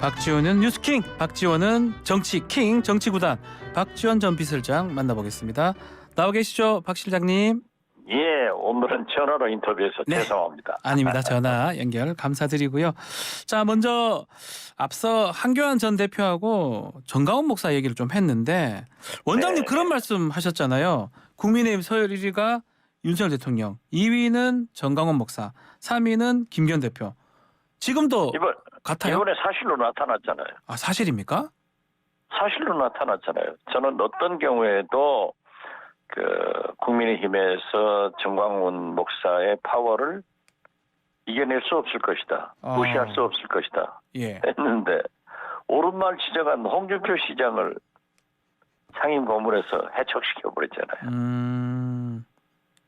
박지원은 뉴스킹, 박지원은 정치킹, 정치구단 박지원 전 비서장 만나보겠습니다. 나와 계시죠, 박 실장님? 예, 오늘은 전화로 인터뷰해서 네. 죄송합니다. 아닙니다. 전화 연결 감사드리고요. 자, 먼저 앞서 한교안 전 대표하고 정강훈 목사 얘기를 좀 했는데 원장님 네. 그런 말씀 하셨잖아요. 국민의힘 서열 1위가 윤석열 대통령, 2위는 정강훈 목사, 3위는 김기현 대표. 지금도 같아요? 이번에 사실로 나타났잖아요. 아, 사실입니까? 사실로 나타났잖아요. 저는 어떤 경우에도 국민의힘에서 정광훈 목사의 파워를 이겨낼 수 없을 것이다. 무시할 수 없을 것이다. 예. 했는데 오른말 지적한 홍준표 시장을 상임 고문에서 해촉시켜 버렸잖아요.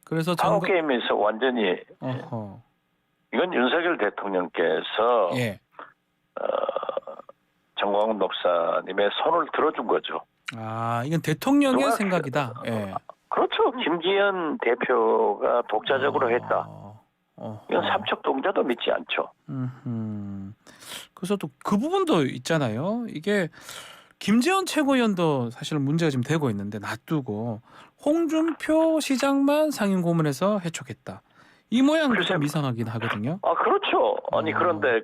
그래서 파워 게임에서 완전히 어허. 이건 윤석열 대통령께서 예. 정광훈 목사님의 손을 들어준 거죠. 아, 이건 대통령의 생각이다. 예. 그렇죠. 김기현 대표가 독자적으로 했다. 이건 삼척동자도 믿지 않죠. 그래서 또 그 부분도 있잖아요. 이게 김재원 최고위원도 사실 문제가 지금 되고 있는데 놔두고 홍준표 시장만 상임 고문에서 해촉했다. 이 모양도 좀 이상하긴 하거든요. 아, 그렇죠. 아니 그런데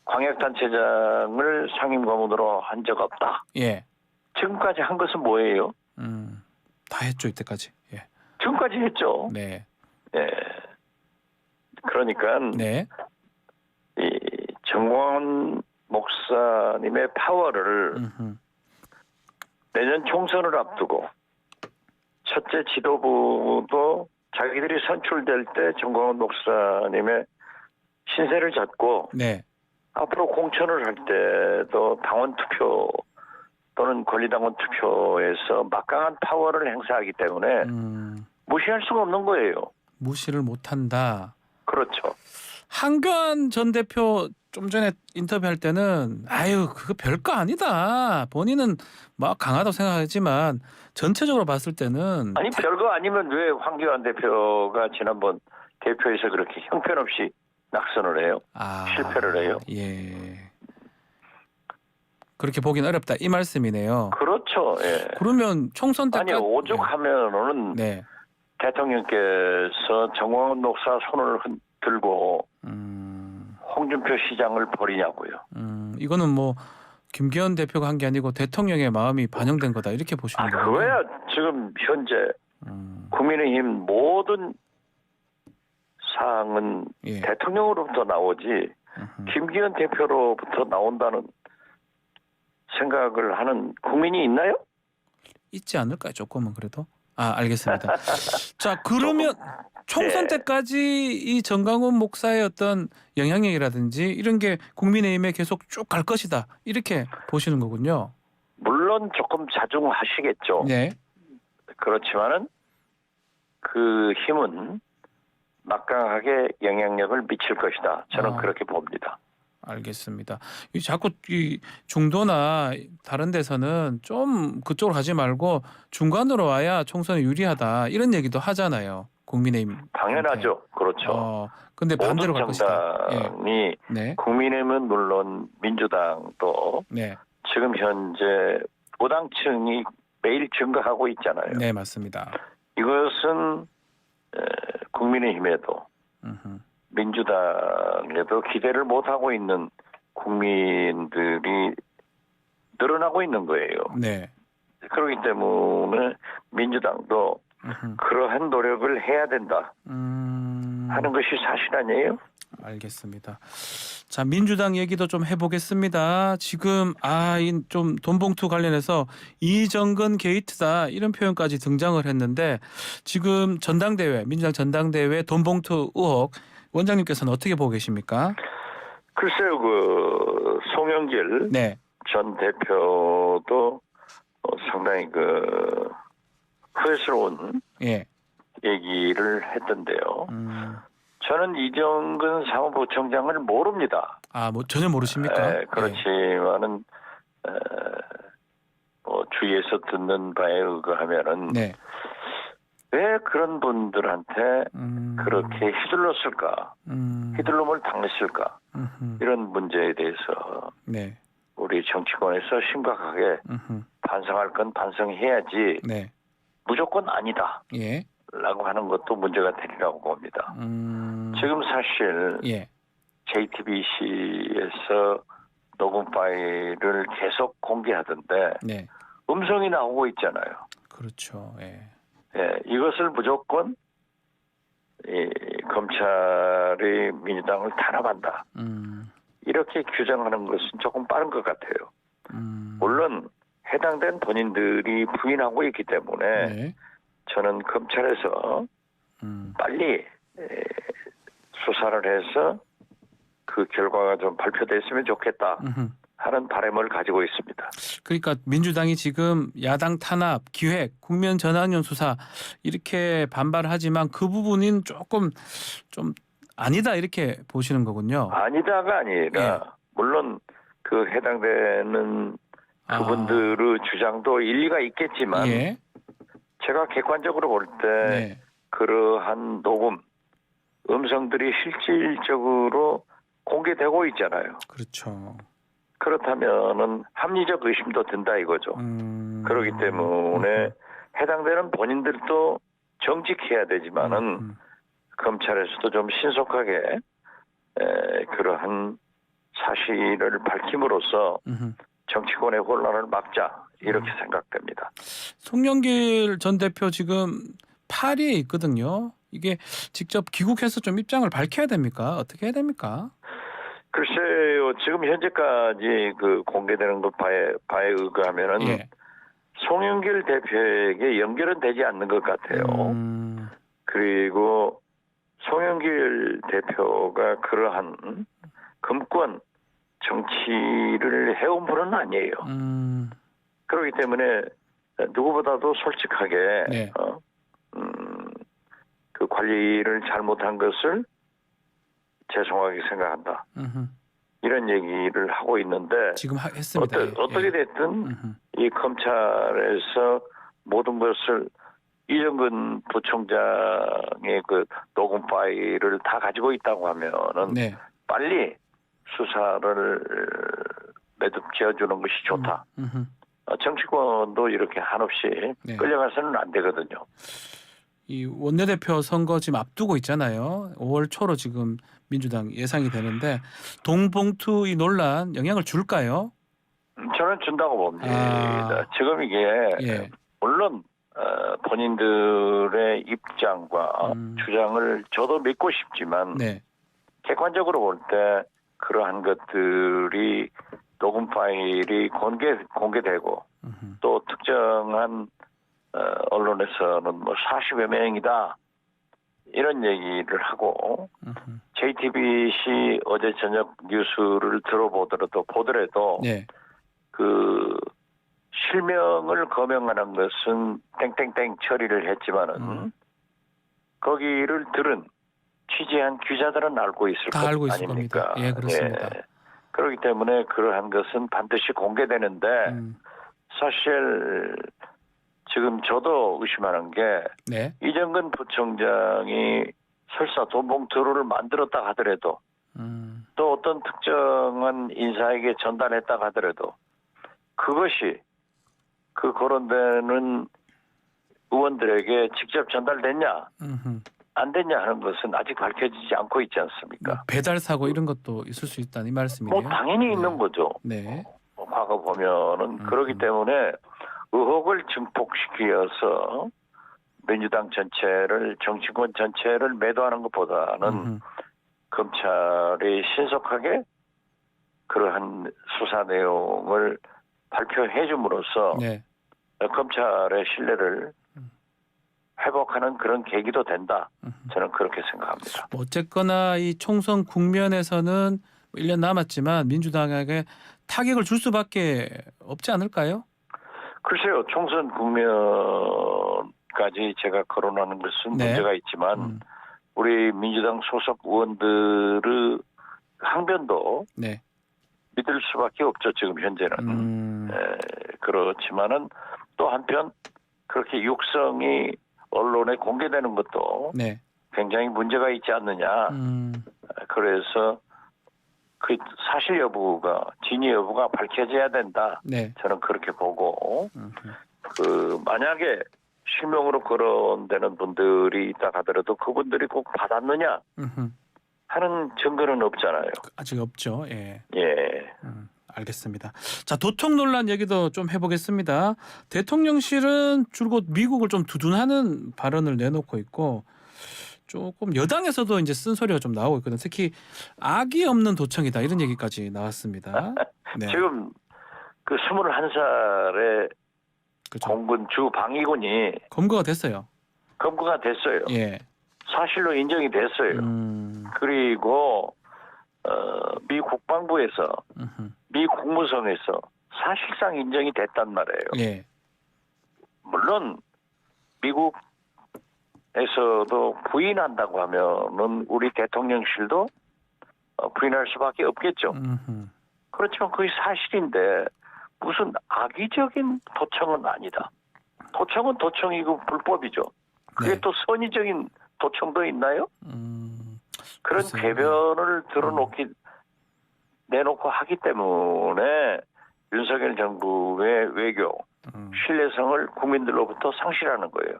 광역단체장을 상임 고문으로 한 적 없다. 예. 지금까지 한 것은 뭐예요? 다 했죠 이때까지. 예. 지금까지 했죠. 네. 예. 그러니까 네. 이 정광훈 목사님의 파워를 내년 총선을 앞두고 첫째 지도부도 자기들이 선출될 때 정광훈 목사님의 신세를 졌고 네. 앞으로 공천을 할 때도 당원 투표 또는 권리당원 투표에서 막강한 파워를 행사하기 때문에 무시할 수가 없는 거예요. 무시를 못한다. 그렇죠. 한교안 전 대표 좀 전에 인터뷰할 때는 아유 그거 별거 아니다. 본인은 막 강하다고 생각하지만 전체적으로 봤을 때는 아니 별거 아니면 왜 황교안 대표가 지난번 대표에서 그렇게 형편없이 낙선을 해요? 실패를 해요? 예. 그렇게 보긴 어렵다 이 말씀이네요. 그렇죠. 예. 그러면 총선 때까지 아니 오죽하면은 네. 대통령께서 정광훈 목사 손을 들고 홍준표 시장을 버리냐고요. 이거는 뭐 김기현 대표가 한 게 아니고 대통령의 마음이 반영된 거다 이렇게 보시는 거예요. 그거야 지금 현재 국민의힘 모든 사항은 예. 대통령으로부터 나오지 김기현 대표로부터 나온다는 생각을 하는 국민이 있나요? 있지 않을까요? 조금은 그래도. 알겠습니다. 자, 그러면 총선 네. 때까지 이 정강훈 목사의 어떤 영향력이라든지 이런 게 국민의힘에 계속 쭉 갈 것이다. 이렇게 보시는 거군요. 물론 조금 자중하시겠죠. 네. 그렇지만은 그 힘은 막강하게 영향력을 미칠 것이다. 저는 그렇게 봅니다. 알겠습니다. 자꾸 이 중도나 다른 데서는 좀 그쪽으로 가지 말고 중간으로 와야 총선에 유리하다 이런 얘기도 하잖아요. 국민의힘. 당연하죠. 그렇죠. 근데 반대로 갈 것이다. 정당이 네. 국민의힘은 물론 민주당도 네. 지금 현재 우당층이 매일 증가하고 있잖아요. 네, 맞습니다. 이것은 국민의힘에도 민주당에도 기대를 못하고 있는 국민들이 늘어나고 있는 거예요. 네. 그렇기 때문에 민주당도 그러한 노력을 해야 된다 하는 것이 사실 아니에요? 알겠습니다. 자, 민주당 얘기도 좀 해보겠습니다. 지금 좀 돈봉투 관련해서 이정근 게이트다 이런 표현까지 등장을 했는데 지금 전당대회 민주당 전당대회 돈봉투 의혹 원장님께서는 어떻게 보고 계십니까? 글쎄요, 송영길 네. 전 대표도 상당히 후회스러운 예. 얘기를 했던데요. 저는 이정근 사무부총장을 모릅니다. 뭐 전혀 모르십니까? 그렇지만은 주위에서 듣는 바에 의거하면은 네. 왜 그런 분들한테 그렇게 휘둘렀을까? 음. 휘둘름을 당했을까? 음흠. 이런 문제에 대해서 네. 우리 정치권에서 심각하게 음흠. 반성할 건 반성해야지 네. 무조건 아니다 예. 라고 하는 것도 문제가 되리라고 봅니다. 지금 사실 예. JTBC에서 녹음 파일을 계속 공개하던데 네. 음성이 나오고 있잖아요. 그렇죠. 예. 예, 이것을 무조건 검찰이 민주당을 탄압한다. 이렇게 규정하는 것은 조금 빠른 것 같아요. 물론 해당된 본인들이 부인하고 있기 때문에 네. 저는 검찰에서 빨리 수사를 해서 그 결과가 좀 발표됐으면 좋겠다 하는 바람을 가지고 있습니다. 그러니까 민주당이 지금 야당 탄압, 기획, 국면 전환용 수사 이렇게 반발하지만 그 부분은 조금 좀 아니다 이렇게 보시는 거군요. 아니다가 아니라 물론 그 해당되는 그분들의 주장도 일리가 있겠지만 예. 제가 객관적으로 볼 때 네. 그러한 녹음 음성들이 실질적으로 공개되고 있잖아요. 그렇죠. 그렇다면은 합리적 의심도 든다 이거죠. 그렇기 때문에 해당되는 본인들도 정직해야 되지만은 검찰에서도 좀 신속하게 그러한 사실을 밝힘으로써 정치권의 혼란을 막자 이렇게 생각됩니다. 송영길 전 대표 지금 파리에 있거든요. 이게 직접 귀국해서 좀 입장을 밝혀야 됩니까? 어떻게 해야 됩니까? 글쎄요, 지금 현재까지 그 공개되는 것 바에 의하면은 예. 송영길 대표에게 연결은 되지 않는 것 같아요. 그리고 송영길 대표가 그러한 금권 정치를 해온 분은 아니에요. 그렇기 때문에 누구보다도 솔직하게 네. 그 관리를 잘못한 것을 죄송하게 생각한다. 이런 얘기를 하고 있는데 지금 했습니다. 어떻게 됐든 이 검찰에서 모든 것을 이정근 부총장의 그 녹음 파일을 다 가지고 있다고 하면은 네. 빨리 수사를 매듭 지어주는 것이 좋다. 정치권도 이렇게 한없이 네. 끌려가서는 안 되거든요. 이 원내대표 선거 지금 앞두고 있잖아요. 5월 초로 지금 민주당 예상이 되는데 동봉투 이 논란 영향을 줄까요? 저는 준다고 봅니다. 지금 이게 예. 물론 본인들의 입장과 주장을 저도 믿고 싶지만 네. 객관적으로 볼 때 그러한 것들이 녹음 파일이 공개되고 또 특정한 언론에서는 뭐 40여 명이다 이런 얘기를 하고 JTBC 어제 저녁 뉴스를 보더라도 네. 그 실명을 거명하는 것은 땡땡땡 처리를 했지만은 거기를 들은 취재한 기자들은 알고 있을 것 알고 있을 아닙니까? 겁니다. 예, 그렇습니다. 예. 그렇기 때문에 그러한 것은 반드시 공개되는데 사실 지금 저도 의심하는 게 네. 이정근 부총장이 설사 돈봉투를 만들었다 하더라도 또 어떤 특정한 인사에게 전달했다 하더라도 그것이 그 거론되는 의원들에게 직접 전달됐냐 안 됐냐 하는 것은 아직 밝혀지지 않고 있지 않습니까? 배달 사고 이런 것도 있을 수 있다는 이 말씀이네요. 뭐 당연히 있는 거죠. 네. 과거 보면은 그렇기 때문에 의혹을 증폭시켜서 민주당 전체를 정치권 전체를 매도하는 것보다는 검찰이 신속하게 그러한 수사 내용을 발표해 줌으로써 네. 검찰의 신뢰를 회복하는 그런 계기도 된다. 저는 그렇게 생각합니다. 어쨌거나 이 총선 국면에서는 1년 남았지만 민주당에게 타격을 줄 수밖에 없지 않을까요? 글쎄요. 총선 국면까지 제가 거론하는 것은 네. 문제가 있지만 우리 민주당 소속 의원들의 항변도 네. 믿을 수밖에 없죠. 지금 현재는. 그렇지만은 또 한편 그렇게 육성이 언론에 공개되는 것도 네. 굉장히 문제가 있지 않느냐. 그래서 그 사실 여부가 진위 여부가 밝혀져야 된다. 네. 저는 그렇게 보고 그 만약에 실명으로 거론되는 분들이 있다 하더라도 그분들이 꼭 받았느냐 하는 증거는 없잖아요. 아직 없죠. 예. 예. 알겠습니다. 자, 도청 논란 얘기도 좀 해보겠습니다. 대통령실은 줄곧 미국을 좀 두둔하는 발언을 내놓고 있고 조금 여당에서도 이제 쓴소리가 좀 나오고 있거든요. 특히 악이 없는 도청이다 이런 얘기까지 나왔습니다. 네. 지금 그 21살의 그렇죠. 공군 주 방위군이 검거가 됐어요. 검거가 됐어요. 예. 사실로 인정이 됐어요. 그리고 미 국방부에서 미 국무성에서 사실상 인정이 됐단 말이에요. 예. 물론 미국에서도 부인한다고 하면은 우리 대통령실도 부인할 수밖에 없겠죠. 그렇지만 그게 사실인데 무슨 악의적인 도청은 아니다. 도청은 도청이고 불법이죠. 그게 네. 또 선의적인 도청도 있나요? 그런 글쎄요. 궤변을 내놓고 하기 때문에 윤석열 정부의 외교 신뢰성을 국민들로부터 상실하는 거예요.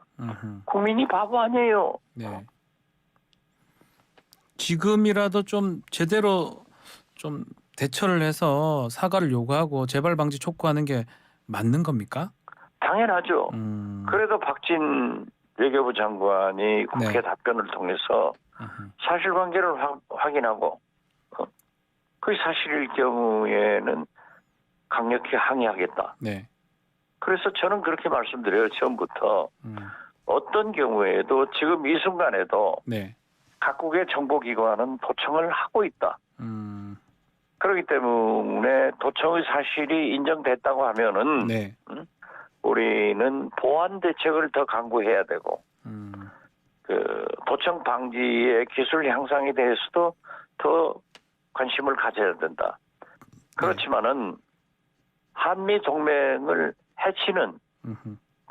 국민이 바보 아니에요. 네. 지금이라도 좀 제대로 좀 대처를 해서 사과를 요구하고 재발 방지 촉구하는 게 맞는 겁니까? 당연하죠. 그래도 박진 외교부 장관이 국회 네. 답변을 통해서 사실관계를 확인하고 그게 사실일 경우에는 강력히 항의하겠다. 네. 그래서 저는 그렇게 말씀드려요. 처음부터 어떤 경우에도 지금 이 순간에도 네. 각국의 정보기관은 도청을 하고 있다. 그렇기 때문에 도청의 사실이 인정됐다고 하면은 네. 우리는 보완 대책을 더 강구해야 되고 그 도청 방지의 기술 향상에 대해서도 더 관심을 가져야 된다. 그렇지만은 한미 동맹을 해치는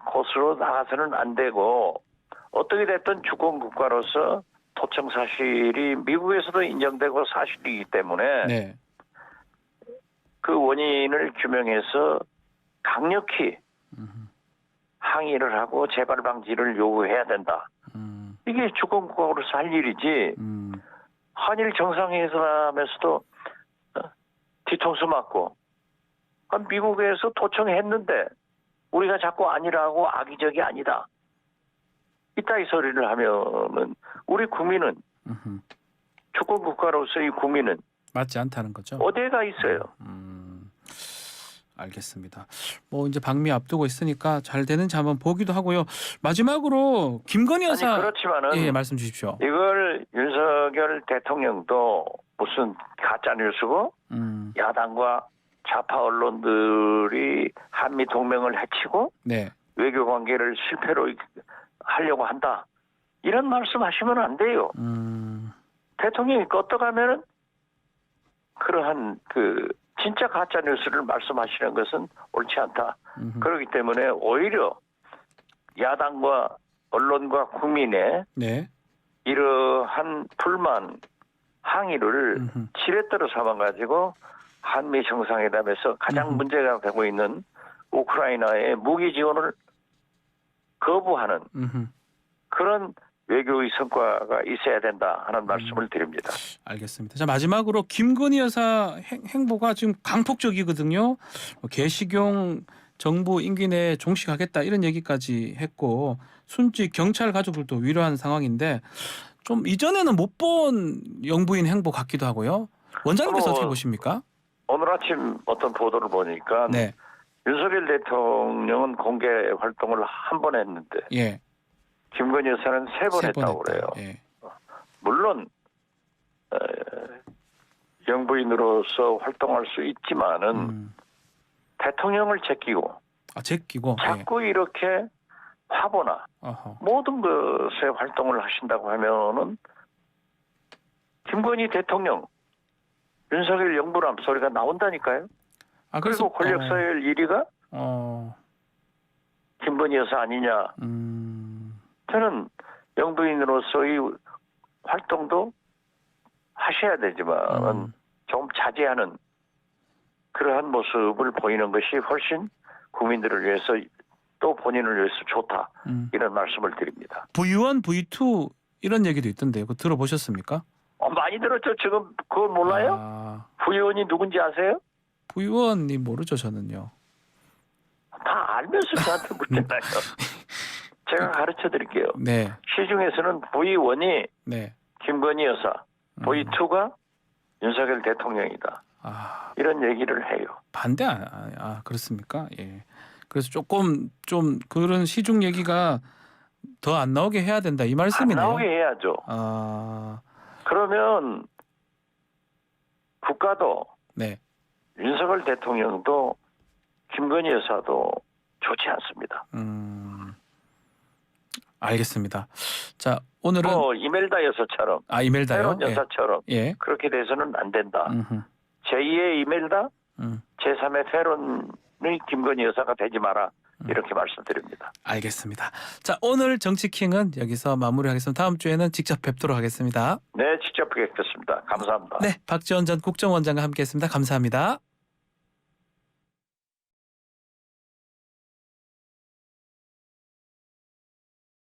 곳으로 나가서는 안 되고 어떻게 됐든 주권 국가로서 도청 사실이 미국에서도 인정되고 사실이기 때문에 네. 그 원인을 규명해서 강력히 항의를 하고 재발 방지를 요구해야 된다. 이게 주권 국가로서 할 일이지. 한일 정상회담에서도 뒤통수 맞고 미국에서 도청했는데 우리가 자꾸 아니라고 악의적이 아니다. 이따위 소리를 하면은 우리 국민은 주권 국가로서의 국민은 맞지 않다는 거죠. 어디에 가 있어요? 알겠습니다. 뭐 이제 방미 앞두고 있으니까 잘 되는지 한번 보기도 하고요. 마지막으로 김건희 여사 아니 그렇지만은 예, 말씀 주십시오. 이걸 윤석열 대통령도 무슨 가짜 뉴스고 야당과 좌파 언론들이 한미 동맹을 해치고 네. 외교 관계를 실패로 하려고 한다. 이런 말씀하시면 안 돼요. 대통령이 껐다가면은 그러한 그 진짜 가짜 뉴스를 말씀하시는 것은 옳지 않다. 그렇기 때문에 오히려 야당과 언론과 국민의 네. 이러한 불만 항의를 지렛대로 삼아가지고 한미 정상회담에서 가장 문제가 되고 있는 우크라이나의 무기 지원을 거부하는 그런 외교의 성과가 있어야 된다 하는 말씀을 드립니다. 알겠습니다. 자, 마지막으로 김건희 여사 행보가 지금 강폭적이거든요. 개식용 정부 임기 내에 종식하겠다 이런 얘기까지 했고 순직 경찰 가족들도 위로한 상황인데 좀 이전에는 못 본 영부인 행보 같기도 하고요. 원장님께서 어떻게 보십니까? 오늘 아침 어떤 보도를 보니까 네. 윤석열 대통령은 공개 활동을 한 번 했는데 예. 김건희 여사는 세 번 했다고 그래요. 예. 물론 영부인으로서 활동할 수 있지만은 대통령을 제끼고 제끼고 자꾸 이렇게 화보나 모든 것에 활동을 하신다고 하면은 김건희 대통령 윤석열 영부람 소리가 나온다니까요. 그리고 권력 서열 1위가 김건희 여사 아니냐. 저는 영도인으로서의 활동도 하셔야 되지만 좀 자제하는 그러한 모습을 보이는 것이 훨씬 국민들을 위해서 또 본인을 위해서 좋다. 이런 말씀을 드립니다. V1, V2 이런 얘기도 있던데요. 그거 들어보셨습니까? 많이 들었죠. 지금 그걸 몰라요? 아, 부의원이 누군지 아세요? V1이 모르죠 저는요. 다 알면서 저한테 묻잖아요. 제가 가르쳐 드릴게요. 네, 시중에서는 부의원이 네. 김건희 여사, 부의2가 윤석열 대통령이다. 아, 이런 얘기를 해요. 반대 그렇습니까? 예. 그래서 조금 좀 그런 시중 얘기가 더 안 나오게 해야 된다 이 안 말씀이네요. 나오게 해야죠. 아, 그러면 국가도 네. 윤석열 대통령도 김건희 여사도 좋지 않습니다. 알겠습니다. 자, 오늘은 이멜다 여사처럼 이멜다요? 새로운 여사처럼 예. 그렇게 돼서는 안 된다. 음흠. 제2의 이멜다, 음. 제3의 페론의 김건희 여사가 되지 마라. 이렇게 말씀드립니다. 알겠습니다. 자, 오늘 정치킹은 여기서 마무리하겠습니다. 다음 주에는 직접 뵙도록 하겠습니다. 네, 직접 뵙겠습니다. 감사합니다. 네, 박지원 전 국정원장과 함께했습니다. 감사합니다.